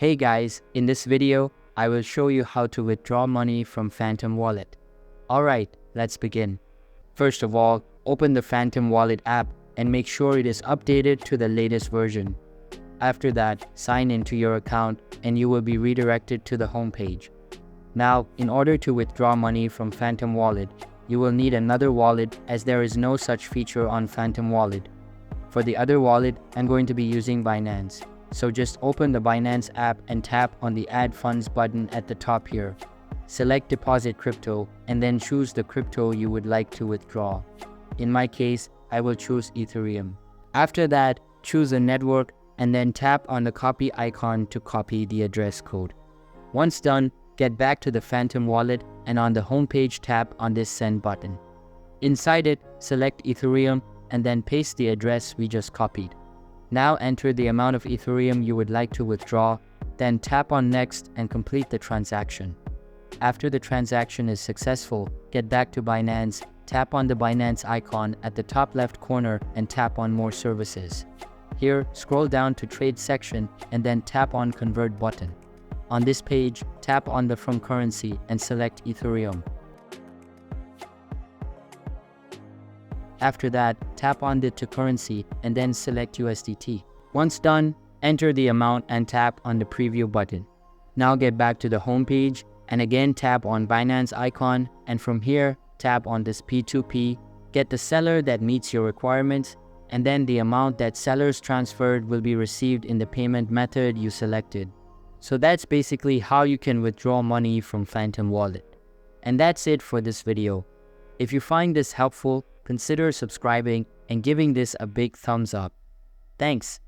Hey guys, in this video, I will show you how to withdraw money from Phantom Wallet. Alright, let's begin. First of all, open the Phantom Wallet app and make sure it is updated to the latest version. After that, sign into your account and you will be redirected to the home page. Now, in order to withdraw money from Phantom Wallet, you will need another wallet as there is no such feature on Phantom Wallet. For the other wallet, I'm going to be using Binance. So just open the Binance app and tap on the Add Funds button at the top here. Select Deposit Crypto and then choose the crypto you would like to withdraw. In my case, I will choose Ethereum. After that, choose a network and then tap on the copy icon to copy the address code. Once done, get back to the Phantom Wallet and on the home page tap on this Send button. Inside it, select Ethereum and then paste the address we just copied. Now enter the amount of Ethereum you would like to withdraw, then tap on Next and complete the transaction. After the transaction is successful, get back to Binance, tap on the Binance icon at the top left corner and tap on More Services. Here, scroll down to Trade section and then tap on Convert button. On this page, tap on the From Currency and select Ethereum. After that, tap on the To Currency and then select USDT. Once done, enter the amount and tap on the Preview button. Now get back to the home page and again tap on Binance icon, and from here, tap on this P2P, get the seller that meets your requirements, and then the amount that sellers transferred will be received in the payment method you selected. So that's basically how you can withdraw money from Phantom Wallet. And that's it for this video. If you find this helpful, consider subscribing and giving this a big thumbs up. Thanks.